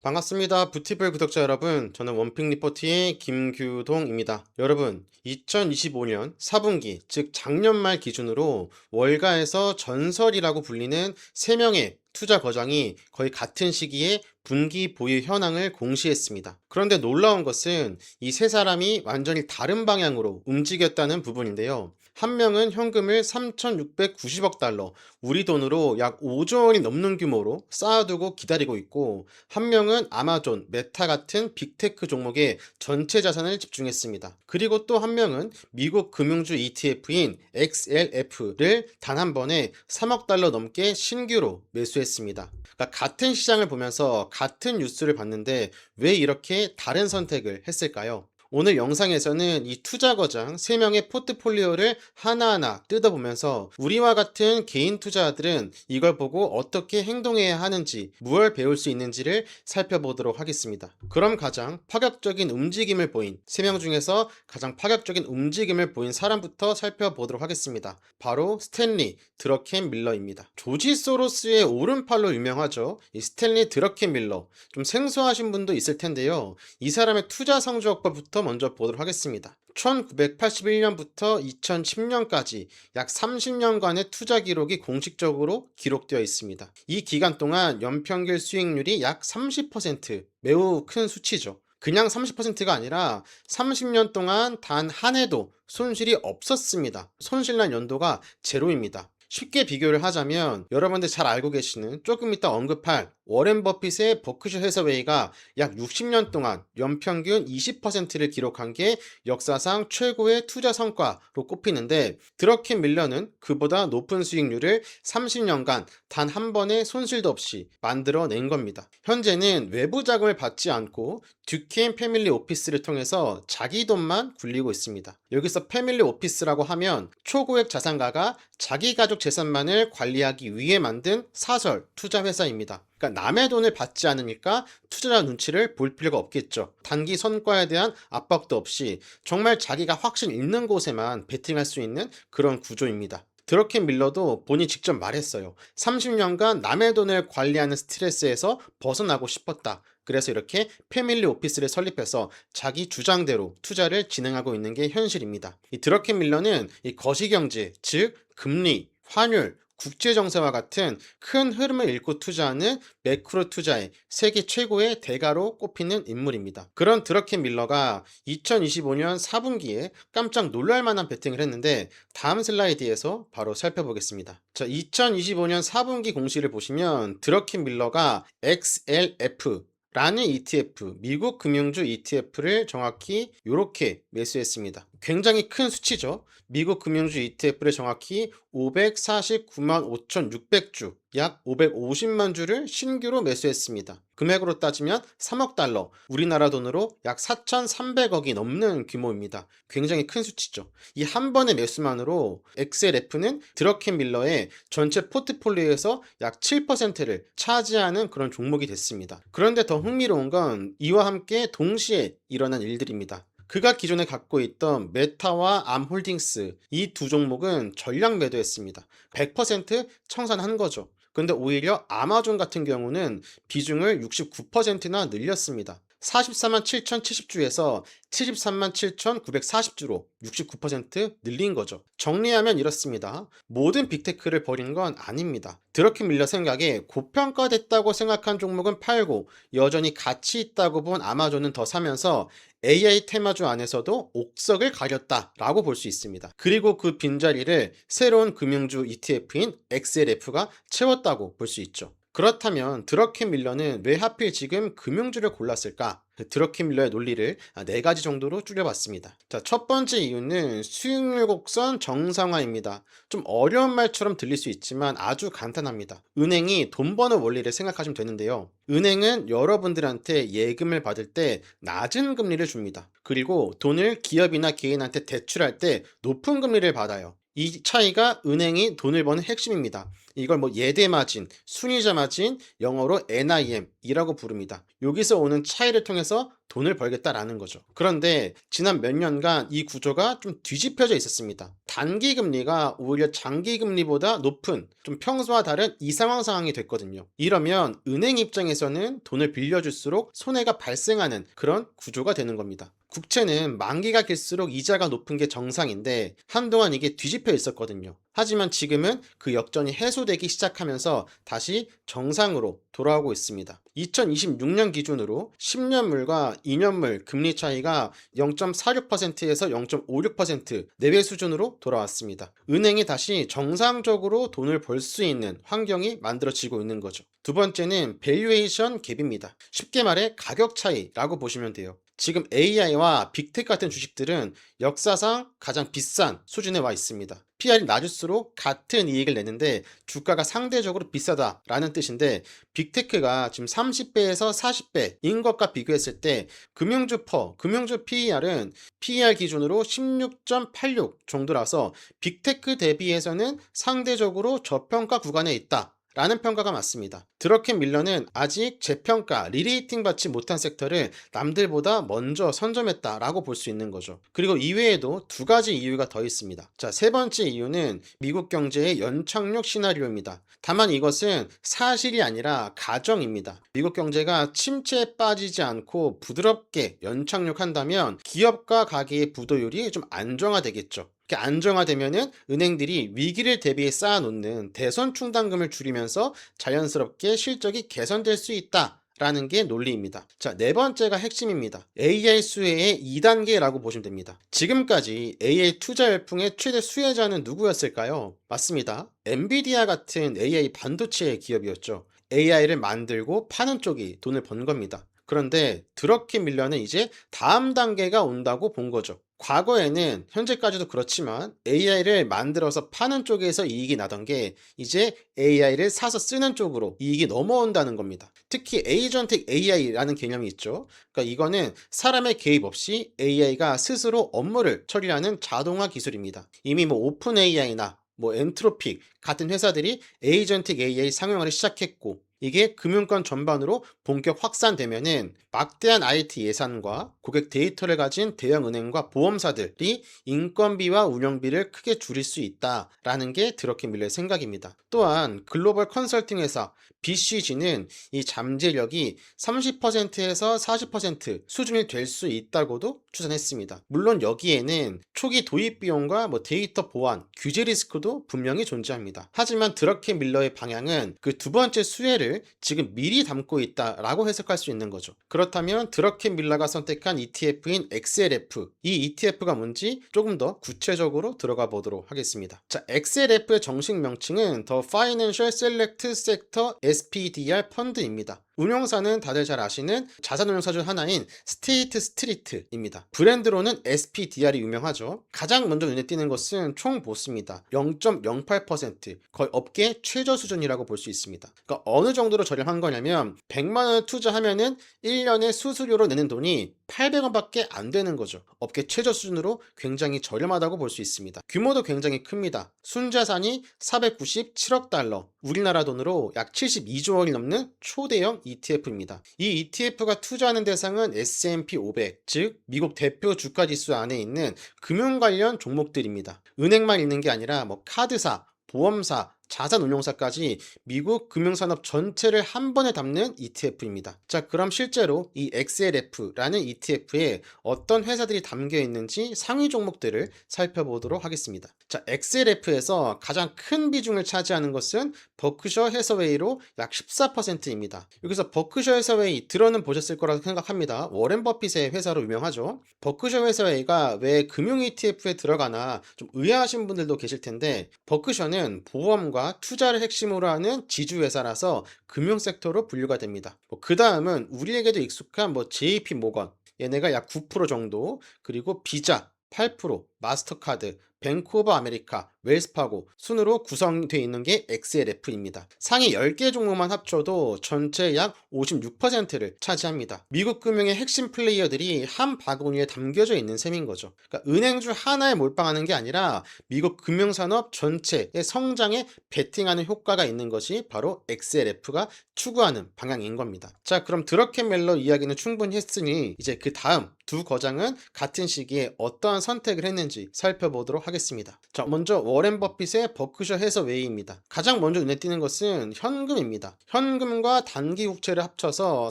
반갑습니다. 뷰티풀 구독자 여러분. 저는 원픽 리포트의 김규동입니다. 여러분, 2025년 4분기, 즉 작년 말 기준으로 월가에서 전설이라고 불리는 3명의 투자 거장이 거의 같은 시기에 분기 보유 현황을 공시했습니다. 그런데 놀라운 것은 이 세 사람이 완전히 다른 방향으로 움직였다는 부분인데요. 한 명은 현금을 3,690억 달러, 우리 돈으로 약 5조 원이 넘는 규모로 쌓아두고 기다리고 있고, 한 명은 아마존, 메타 같은 빅테크 종목에 전체 자산을 집중했습니다. 그리고 또 한 명은 미국 금융주 ETF인 XLF를 단 한 번에 3억 달러 넘게 신규로 매수했습니다. 그러니까 같은 시장을 보면서 같은 뉴스를 봤는데 왜 이렇게 다른 선택을 했을까요? 오늘 영상에서는 이 투자 거장 3명의 포트폴리오를 하나하나 뜯어보면서 우리와 같은 개인 투자자들은 이걸 보고 어떻게 행동해야 하는지, 무엇을 배울 수 있는지를 살펴보도록 하겠습니다. 그럼 가장 파격적인 움직임을 보인 3명 중에서 가장 파격적인 움직임을 보인 사람부터 살펴보도록 하겠습니다. 바로 스탠리 드러켄 밀러입니다. 조지 소로스의 오른팔로 유명하죠. 이 스탠리 드러켄 밀러, 좀 생소하신 분도 있을 텐데요. 이 사람의 투자 성적법부터 먼저 보도록 하겠습니다. 1981년부터 2010년까지 약 30년간의 투자 기록이 공식적으로 기록되어 있습니다. 이 기간 동안 연평균 수익률이 약 30%, 매우 큰 수치죠. 그냥 30%가 아니라 30년 동안 단 한 해도 손실이 없었습니다. 손실난 연도가 제로입니다. 쉽게 비교를 하자면 여러분들 잘 알고 계시는, 조금 이따 언급할 워렌 버핏의 버크셔 해서웨이가 약 60년 동안 연평균 20%를 기록한 게 역사상 최고의 투자 성과로 꼽히는데, 드러켄 밀러는 그보다 높은 수익률을 30년간 단 한 번의 손실도 없이 만들어낸 겁니다. 현재는 외부 자금을 받지 않고 듀케인 패밀리 오피스를 통해서 자기 돈만 굴리고 있습니다. 여기서 패밀리 오피스라고 하면 초고액 자산가가 자기 가족 재산만을 관리하기 위해 만든 사설 투자 회사입니다. 그러니까 남의 돈을 받지 않으니까 투자자 눈치를 볼 필요가 없겠죠. 단기 성과에 대한 압박도 없이 정말 자기가 확신 있는 곳에만 베팅할 수 있는 그런 구조입니다. 드러켄 밀러도 본인이 직접 말했어요. 30년간 남의 돈을 관리하는 스트레스에서 벗어나고 싶었다. 그래서 이렇게 패밀리 오피스를 설립해서 자기 주장대로 투자를 진행하고 있는 게 현실입니다. 이 드러켄 밀러는 이 거시경제, 즉 금리, 환율, 국제정세와 같은 큰 흐름을 읽고 투자하는 매크로 투자의 세계 최고의 대가로 꼽히는 인물입니다. 그런 드러켄 밀러가 2025년 4분기에 깜짝 놀랄만한 베팅을 했는데, 다음 슬라이드에서 바로 살펴보겠습니다. 자, 2025년 4분기 공시를 보시면 드러켄 밀러가 XLF 라는 ETF, 미국 금융주 ETF를 정확히 이렇게 매수했습니다. 굉장히 큰 수치죠. 미국 금융주 ETF를 정확히 549만 5,600주, 약 550만 주를 신규로 매수했습니다. 금액으로 따지면 3억 달러, 우리나라 돈으로 약 4,300억이 넘는 규모입니다. 굉장히 큰 수치죠. 이 한 번의 매수만으로 XLF는 드러켄 밀러의 전체 포트폴리오에서 약 7%를 차지하는 그런 종목이 됐습니다. 그런데 더 흥미로운 건 이와 함께 동시에 일어난 일들입니다. 그가 기존에 갖고 있던 메타와 암홀딩스, 이 두 종목은 전량 매도했습니다. 100% 청산한 거죠. 근데 오히려 아마존 같은 경우는 비중을 69%나 늘렸습니다. 44만 7,070주에서 73만 7,940주로 69% 늘린 거죠. 정리하면 이렇습니다. 모든 빅테크를 버린 건 아닙니다. 드러켄 밀러 생각에 고평가됐다고 생각한 종목은 팔고, 여전히 가치 있다고 본 아마존은 더 사면서 AI 테마주 안에서도 옥석을 가렸다라고 볼 수 있습니다. 그리고 그 빈자리를 새로운 금융주 ETF인 XLF가 채웠다고 볼 수 있죠. 그렇다면 드러켄 밀러는 왜 하필 지금 금융주를 골랐을까? 드러켄 밀러의 논리를 4가지 정도로 줄여봤습니다. 자, 첫 번째 이유는 수익률 곡선 정상화입니다. 좀 어려운 말처럼 들릴 수 있지만 아주 간단합니다. 은행이 돈 버는 원리를 생각하시면 되는데요. 은행은 여러분들한테 예금을 받을 때 낮은 금리를 줍니다. 그리고 돈을 기업이나 개인한테 대출할 때 높은 금리를 받아요. 이 차이가 은행이 돈을 버는 핵심입니다. 이걸 뭐 예대 마진, 순이자 마진, 영어로 NIM이라고 부릅니다. 여기서 오는 차이를 통해서 돈을 벌겠다라는 거죠. 그런데 지난 몇 년간 이 구조가 좀 뒤집혀져 있었습니다. 단기 금리가 오히려 장기 금리보다 높은 좀 평소와 다른 이상황 상황이 됐거든요. 이러면 은행 입장에서는 돈을 빌려줄수록 손해가 발생하는 그런 구조가 되는 겁니다. 국채는 만기가 길수록 이자가 높은 게 정상인데 한동안 이게 뒤집혀 있었거든요. 하지만 지금은 그 역전이 해소되기 시작하면서 다시 정상으로 돌아오고 있습니다. 2026년 기준으로 10년물과 2년물 금리 차이가 0.46%에서 0.56% 내외 수준으로 돌아왔습니다. 은행이 다시 정상적으로 돈을 벌 수 있는 환경이 만들어지고 있는 거죠. 두 번째는 밸류에이션 갭입니다. 쉽게 말해 가격 차이라고 보시면 돼요. 지금 AI와 빅테크 같은 주식들은 역사상 가장 비싼 수준에 와 있습니다. PR이 낮을수록 같은 이익을 내는데 주가가 상대적으로 비싸다라는 뜻인데 빅테크가 지금 30배에서 40배인 것과 비교했을 때 금융주 PER은 PER 기준으로 16.86 정도라서 빅테크 대비해서는 상대적으로 저평가 구간에 있다. 라는 평가가 맞습니다. 드러켄 밀러는 아직 재평가, 리레이팅 받지 못한 섹터를 남들보다 먼저 선점했다라고 볼 수 있는 거죠. 그리고 이외에도 두 가지 이유가 더 있습니다. 자, 세 번째 이유는 미국 경제의 연착륙 시나리오입니다. 다만 이것은 사실이 아니라 가정입니다. 미국 경제가 침체에 빠지지 않고 부드럽게 연착륙한다면 기업과 가계의 부도율이 좀 안정화되겠죠. 이렇게 안정화되면은 은행들이 위기를 대비해 쌓아놓는 대선 충당금을 줄이면서 자연스럽게 실적이 개선될 수 있다. 라는 게 논리입니다. 자, 네 번째가 핵심입니다. AI 수혜의 2단계라고 보시면 됩니다. 지금까지 AI 투자 열풍의 최대 수혜자는 누구였을까요? 맞습니다. 엔비디아 같은 AI 반도체 기업이었죠. AI를 만들고 파는 쪽이 돈을 번 겁니다. 그런데 드러켄 밀러는 이제 다음 단계가 온다고 본 거죠. 과거에는 현재까지도 그렇지만 AI를 만들어서 파는 쪽에서 이익이 나던 게 이제 AI를 사서 쓰는 쪽으로 이익이 넘어온다는 겁니다. 특히 에이전틱 AI라는 개념이 있죠. 그러니까 이거는 사람의 개입 없이 AI가 스스로 업무를 처리하는 자동화 기술입니다. 이미 뭐 오픈 AI나 뭐 엔트로픽 같은 회사들이 에이전틱 AI 상용화를 시작했고 이게 금융권 전반으로 본격 확산되면은 막대한 IT 예산과 고객 데이터를 가진 대형 은행과 보험사들이 인건비와 운영비를 크게 줄일 수 있다라는 게 드러켄 밀러의 생각입니다. 또한 글로벌 컨설팅 회사 BCG는 이 잠재력이 30%에서 40% 수준이 될 수 있다고도 추산했습니다. 물론 여기에는 초기 도입 비용과 뭐 데이터 보안, 규제 리스크도 분명히 존재합니다. 하지만 드러켄 밀러의 방향은 그 두 번째 수혜를 지금 미리 담고 있다라고 해석할 수 있는 거죠. 그렇다면 드러켄 밀러가 선택한 ETF인 XLF, 이 ETF가 뭔지 조금 더 구체적으로 들어가 보도록 하겠습니다. 자, XLF의 정식 명칭은 The Financial Select Sector SPDR 펀드입니다. 운용사는 다들 잘 아시는 자산운용사 중 하나인 스테이트 스트리트입니다. 브랜드로는 SPDR이 유명하죠. 가장 먼저 눈에 띄는 것은 총 보수입니다. 0.08%, 거의 업계 최저 수준이라고 볼 수 있습니다. 그러니까 어느 정도로 저렴한 거냐면 100만 원을 투자하면은 1년에 수수료로 내는 돈이 800원밖에 안 되는 거죠. 업계 최저 수준으로 굉장히 저렴하다고 볼 수 있습니다. 규모도 굉장히 큽니다. 순자산이 497억 달러, 우리나라 돈으로 약 72조 원이 넘는 초대형 ETF입니다. 이 ETF가 투자하는 대상은 S&P 500, 즉 미국 대표 주가 지수 안에 있는 금융 관련 종목들입니다. 은행만 있는 게 아니라 뭐 카드사, 보험사, 자산운용사까지 미국 금융산업 전체를 한 번에 담는 ETF입니다. 자, 그럼 실제로 이 XLF라는 ETF에 어떤 회사들이 담겨 있는지 상위 종목들을 살펴보도록 하겠습니다. 자, XLF에서 가장 큰 비중을 차지하는 것은 버크셔 해서웨이로 약 14%입니다. 여기서 버크셔 해서웨이 들어는 보셨을 거라고 생각합니다. 워렌 버핏의 회사로 유명하죠. 버크셔 해서웨이가 왜 금융 ETF에 들어가나 좀 의아하신 분들도 계실 텐데 버크셔는 보험과 투자를 핵심으로 하는 지주회사라서 금융섹터로 분류가 됩니다. 그 다음은 우리에게도 익숙한 JP 모건, 얘네가 약 9% 정도, 그리고 비자 8%, 마스터카드, 뱅크 오브 아메리카 웰스파고 순으로 구성되어 있는 게 XLF입니다. 상위 10개 종목만 합쳐도 전체 약 56%를 차지합니다. 미국 금융의 핵심 플레이어들이 한 바구니에 담겨져 있는 셈인 거죠. 그러니까 은행주 하나에 몰빵하는 게 아니라 미국 금융산업 전체의 성장에 베팅하는 효과가 있는 것이 바로 XLF가 추구하는 방향인 겁니다. 자, 그럼 드러켄멜러 이야기는 충분히 했으니 이제 그 다음 두 거장은 같은 시기에 어떠한 선택을 했는지 살펴보도록 하겠습니다. 자, 먼저 워렌 버핏의 버크셔 해서웨이입니다. 가장 먼저 눈에 띄는 것은 현금입니다. 현금과 단기 국채를 합쳐서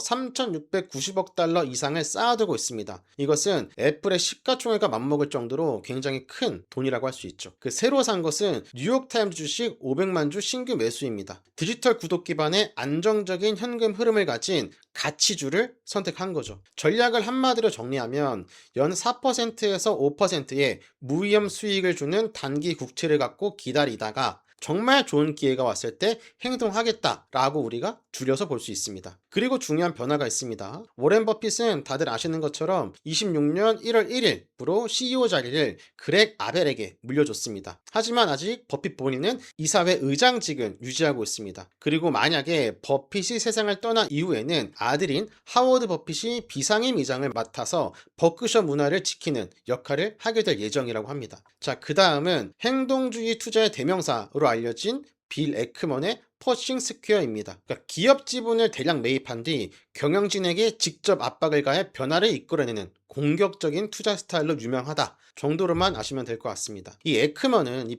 3,690억 달러 이상을 쌓아두고 있습니다. 이것은 애플의 시가총액과 맞먹을 정도로 굉장히 큰 돈이라고 할 수 있죠. 그 새로 산 것은 뉴욕타임즈 주식 500만 주 신규 매수입니다. 디지털 구독 기반의 안정적인 현금 흐름을 가진 가치주를 선택한 거죠. 전략을 한마디로 정리하면 연 4%에서 5%의 무위험 수익을 주는 단기 국채를 갖고 기다리다가 정말 좋은 기회가 왔을 때 행동하겠다라고 우리가 줄여서 볼 수 있습니다. 그리고 중요한 변화가 있습니다. 워렌 버핏은 다들 아시는 것처럼 26년 1월 1일부로 CEO 자리를 그렉 아벨에게 물려줬습니다. 하지만 아직 버핏 본인은 이사회 의장직은 유지하고 있습니다. 그리고 만약에 버핏이 세상을 떠난 이후에는 아들인 하워드 버핏이 비상임 이장을 맡아서 버크셔 문화를 지키는 역할을 하게 될 예정이라고 합니다. 자, 그 다음은 행동주의 투자의 대명사로 알려진 빌 에크먼의 퍼싱 스퀘어입니다. 그러니까 기업 지분을 대량 매입한 뒤 경영진에게 직접 압박을 가해 변화를 이끌어내는 공격적인 투자 스타일로 유명하다 정도로만 아시면 될 것 같습니다. 이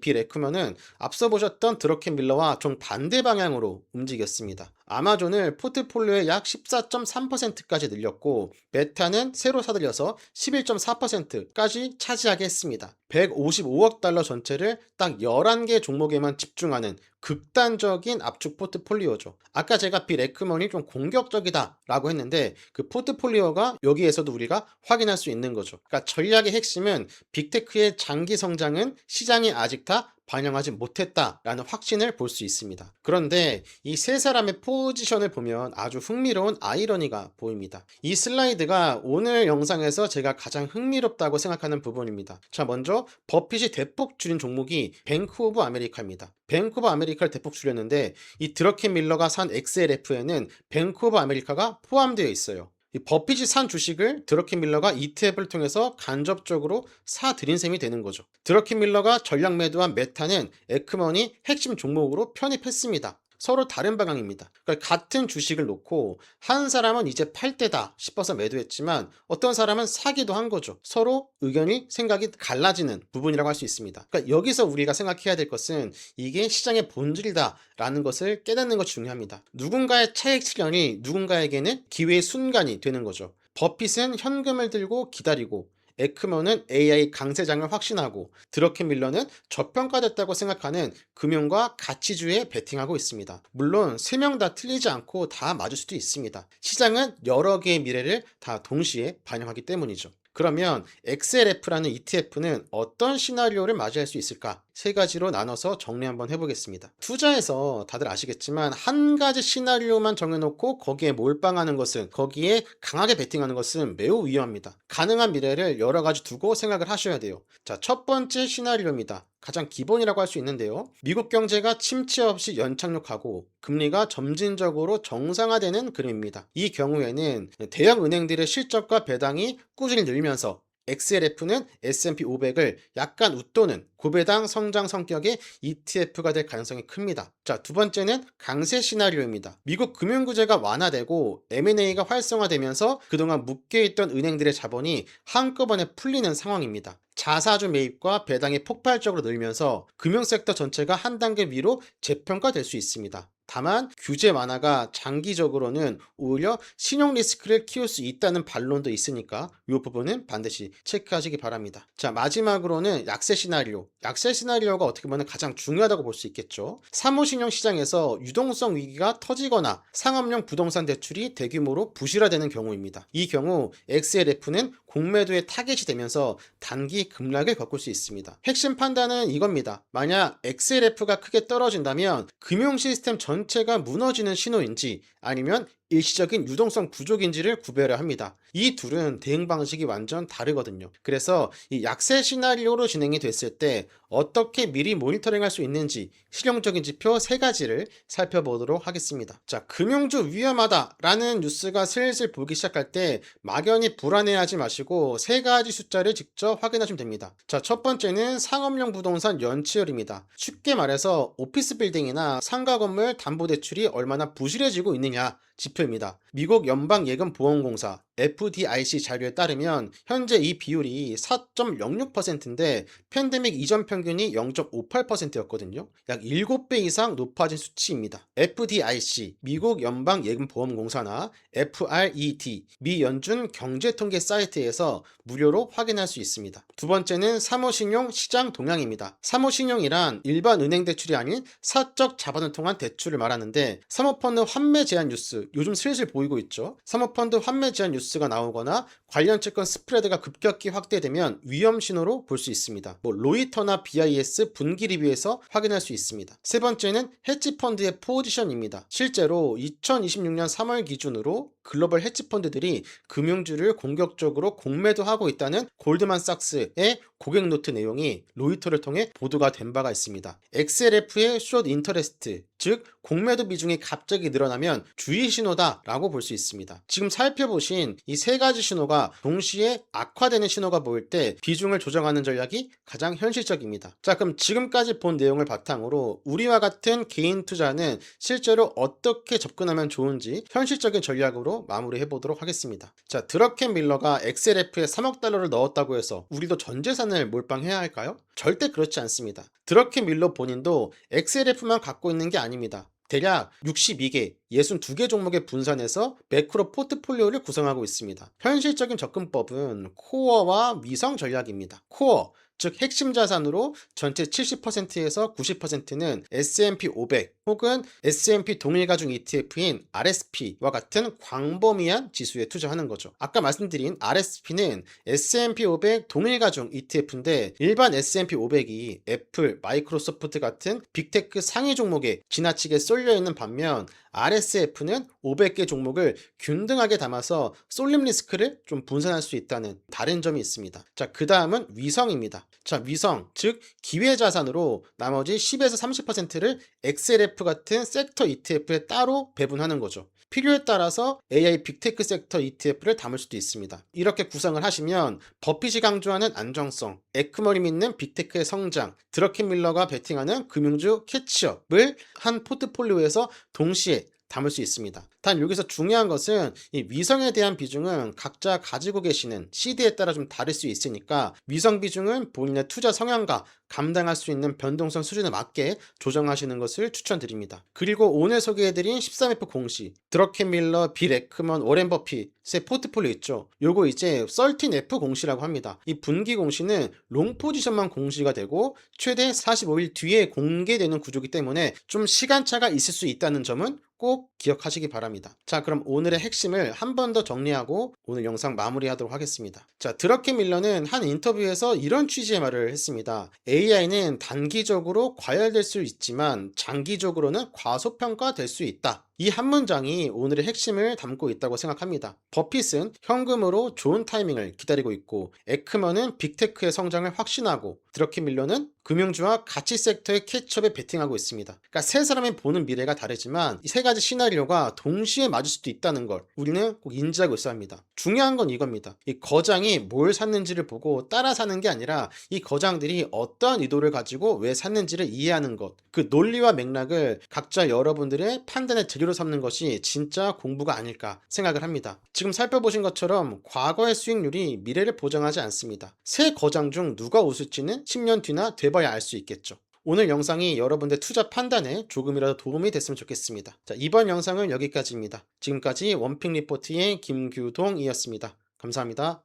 빌 에크먼은 앞서 보셨던 드러켄밀러와 정반대 방향으로 움직였습니다. 아마존을 포트폴리오의 약 14.3%까지 늘렸고 메타는 새로 사들여서 11.4%까지 차지하게 했습니다. 155억 달러 전체를 딱 11개 종목에만 집중하는 극단적인 압축 포트폴리오죠. 아까 제가 빌 에크먼이 좀 공격적이다라고 했는데 그 포트폴리오가 여기에서도 우리가 확인할 수 있는 거죠. 그러니까 전략의 핵심은 빅테크의 장기 성장은 시장이 아직 다 반영하지 못했다라는 확신을 볼 수 있습니다. 그런데 이 세 사람의 포지션을 보면 아주 흥미로운 아이러니가 보입니다. 이 슬라이드가 오늘 영상에서 제가 가장 흥미롭다고 생각하는 부분입니다. 자, 먼저 버핏이 대폭 줄인 종목이 뱅크 오브 아메리카입니다. 뱅크 오브 아메리카를 대폭 줄였는데 이 드러켄밀러가 산 XLF에는 뱅크 오브 아메리카가 포함되어 있어요. 이 버핏이 산 주식을 드러켄밀러가 ETF를 통해서 간접적으로 사들인 셈이 되는 거죠. 드러켄밀러가 전략 매도한 메타는 에크먼이 핵심 종목으로 편입했습니다. 서로 다른 방향입니다. 그러니까 같은 주식을 놓고 한 사람은 이제 팔 때다 싶어서 매도했지만 어떤 사람은 사기도 한 거죠. 서로 의견이 생각이 갈라지는 부분이라고 할 수 있습니다. 그러니까 여기서 우리가 생각해야 될 것은 이게 시장의 본질이다 라는 것을 깨닫는 것이 중요합니다. 누군가의 차익 실현이 누군가에게는 기회의 순간이 되는 거죠. 버핏은 현금을 들고 기다리고 에크먼은 AI 강세장을 확신하고 드러켄밀러는 저평가됐다고 생각하는 금융과 가치주에 베팅하고 있습니다. 물론 3명 다 틀리지 않고 다 맞을 수도 있습니다. 시장은 여러 개의 미래를 다 동시에 반영하기 때문이죠. 그러면 XLF라는 ETF는 어떤 시나리오를 맞이할 수 있을까? 세 가지로 나눠서 정리 한번 해보겠습니다. 투자에서 다들 아시겠지만 한 가지 시나리오만 정해놓고 거기에 몰빵하는 것은, 거기에 강하게 베팅하는 것은 매우 위험합니다. 가능한 미래를 여러 가지 두고 생각을 하셔야 돼요. 자, 첫 번째 시나리오입니다. 가장 기본이라고 할 수 있는데요. 미국 경제가 침체 없이 연착륙하고 금리가 점진적으로 정상화되는 그림입니다. 이 경우에는 대형 은행들의 실적과 배당이 꾸준히 늘면서 XLF는 S&P 500을 약간 웃도는 고배당 성장 성격의 ETF가 될 가능성이 큽니다. 자, 두 번째는 강세 시나리오입니다. 미국 금융구제가 완화되고 M&A가 활성화되면서 그동안 묶여있던 은행들의 자본이 한꺼번에 풀리는 상황입니다. 자사주 매입과 배당이 폭발적으로 늘면서 금융섹터 전체가 한 단계 위로 재평가될 수 있습니다. 다만 규제 완화가 장기적으로는 오히려 신용 리스크를 키울 수 있다는 반론도 있으니까 이 부분은 반드시 체크하시기 바랍니다. 자, 마지막으로는 약세 시나리오. 약세 시나리오가 어떻게 보면 가장 중요하다고 볼 수 있겠죠. 사무신용 시장에서 유동성 위기가 터지거나 상업용 부동산 대출이 대규모로 부실화되는 경우입니다. 이 경우 XLF는 공매도의 타겟이 되면서 단기 급락을 겪을 수 있습니다. 핵심 판단은 이겁니다. 만약 XLF가 크게 떨어진다면 금융 시스템 전체가 무너지는 신호인지, 아니면 일시적인 유동성 부족인지를 구별해야 합니다. 이 둘은 대응 방식이 완전 다르거든요. 그래서 이 약세 시나리오로 진행이 됐을 때 어떻게 미리 모니터링할 수 있는지 실용적인 지표 세 가지를 살펴보도록 하겠습니다. 자, 금융주 위험하다라는 뉴스가 슬슬 보기 시작할 때 막연히 불안해하지 마시고 세 가지 숫자를 직접 확인하시면 됩니다. 자, 첫 번째는 상업용 부동산 연체율입니다. 쉽게 말해서 오피스 빌딩이나 상가 건물 담보대출이 얼마나 부실해지고 있느냐 지표입니다. 미국 연방예금보험공사 FDIC 자료에 따르면 현재 이 비율이 4.06%인데 팬데믹 이전 평균이 0.58%였거든요. 약 7배 이상 높아진 수치입니다. FDIC 미국 연방예금보험공사나 FRED 미 연준 경제통계 사이트에서 무료로 확인할 수 있습니다. 두 번째는 사모신용 시장 동향입니다. 사모신용이란 일반 은행 대출이 아닌 사적 자본을 통한 대출을 말하는데 사모펀드 환매 제한 뉴스 요즘 슬슬 보이고 있죠. 사모펀드 환매 제한 뉴스가 나오거나 관련 채권 스프레드가 급격히 확대되면 위험 신호로 볼 수 있습니다. 로이터나 BIS 분기 리뷰에서 확인할 수 있습니다. 세 번째는 헤지펀드의 포지션입니다. 실제로 2026년 3월 기준으로 글로벌 헤지펀드들이 금융주를 공격적으로 공매도하고 있다는 골드만삭스의 고객 노트 내용이 로이터를 통해 보도가 된 바가 있습니다. XLF의 숏 인터레스트, 즉 공매도 비중이 갑자기 늘어나면 주의 신호다라고 볼 수 있습니다. 지금 살펴보신 이 세 가지 신호가 동시에 악화되는 신호가 보일 때 비중을 조정하는 전략이 가장 현실적입니다. 자, 그럼 지금까지 본 내용을 바탕으로 우리와 같은 개인 투자는 실제로 어떻게 접근하면 좋은지 현실적인 전략으로 마무리해 보도록 하겠습니다. 자, 드러켄 밀러가 XLF에 3억 달러를 넣었다고 해서 우리도 전 재산을 몰빵해야 할까요? 절대 그렇지 않습니다. 드러켄 밀러 본인도 XLF만 갖고 있는 게 아닙니다. 대략 62개, 62개 종목에 분산해서 매크로 포트폴리오를 구성하고 있습니다. 현실적인 접근법은 코어와 위성 전략입니다. 코어, 즉 핵심 자산으로 전체 70%에서 90%는 S&P 500 혹은 S&P 동일가중 ETF인 RSP와 같은 광범위한 지수에 투자하는 거죠. 아까 말씀드린 RSP는 S&P 500 동일가중 ETF인데 일반 S&P 500이 애플, 마이크로소프트 같은 빅테크 상위 종목에 지나치게 쏠려 있는 반면 RSF는 500개 종목을 균등하게 담아서 쏠림 리스크를 좀 분산할 수 있다는 다른 점이 있습니다. 자, 그 다음은 위성입니다. 자, 위성, 즉 기회자산으로 나머지 10에서 30%를 XLF 같은 섹터 ETF에 따로 배분하는 거죠. 필요에 따라서 AI 빅테크 섹터 ETF를 담을 수도 있습니다. 이렇게 구성을 하시면 버핏이 강조하는 안정성, 에크머리 믿는 빅테크의 성장, 드러켄 밀러가 베팅하는 금융주 캐치업을 한 포트폴리오에서 동시에 담을 수 있습니다. 단 여기서 중요한 것은 이 위성에 대한 비중은 각자 가지고 계시는 CD에 따라 좀 다를 수 있으니까 위성 비중은 본인의 투자 성향과 감당할 수 있는 변동성 수준에 맞게 조정하시는 것을 추천드립니다. 그리고 오늘 소개해드린 13F 공시, 드러켄 밀러, 빌 에크먼, 워렌 버핏의 포트폴리오 있죠. 요거 이제 13F 공시라고 합니다. 이 분기 공시는 롱 포지션만 공시가 되고 최대 45일 뒤에 공개되는 구조이기 때문에 좀 시간차가 있을 수 있다는 점은 꼭 기억하시기 바랍니다. 자, 그럼 오늘의 핵심을 한 번 더 정리하고 오늘 영상 마무리하도록 하겠습니다. 자, 드러켄 밀러는 한 인터뷰에서 이런 취지의 말을 했습니다. AI는 단기적으로 과열될 수 있지만 장기적으로는 과소평가될 수 있다. 이 한 문장이 오늘의 핵심을 담고 있다고 생각합니다. 버핏은 현금으로 좋은 타이밍을 기다리고 있고 에크먼은 빅테크의 성장을 확신하고 드러켄 밀러는 금융주와 가치 섹터의 캐치업에 베팅하고 있습니다. 그러니까 세 사람이 보는 미래가 다르지만 이 세 가지 시나리오가 동시에 맞을 수도 있다는 걸 우리는 꼭 인지하고 있어야 합니다. 중요한 건 이겁니다. 이 거장이 뭘 샀는지를 보고 따라 사는 게 아니라 이 거장들이 어떠한 의도를 가지고 왜 샀는지를 이해하는 것, 그 논리와 맥락을 각자 여러분들의 판단의 재료로 삼는 것이 진짜 공부가 아닐까 생각을 합니다. 지금 살펴보신 것처럼 과거의 수익률이 미래를 보장하지 않습니다. 새 거장 중 누가 웃을지는 10년 뒤나 돼봐야 알 수 있겠죠. 오늘 영상이 여러분들 투자 판단에 조금이라도 도움이 됐으면 좋겠습니다. 자, 이번 영상은 여기까지입니다. 지금까지 원픽 리포트의 김규동이었습니다. 감사합니다.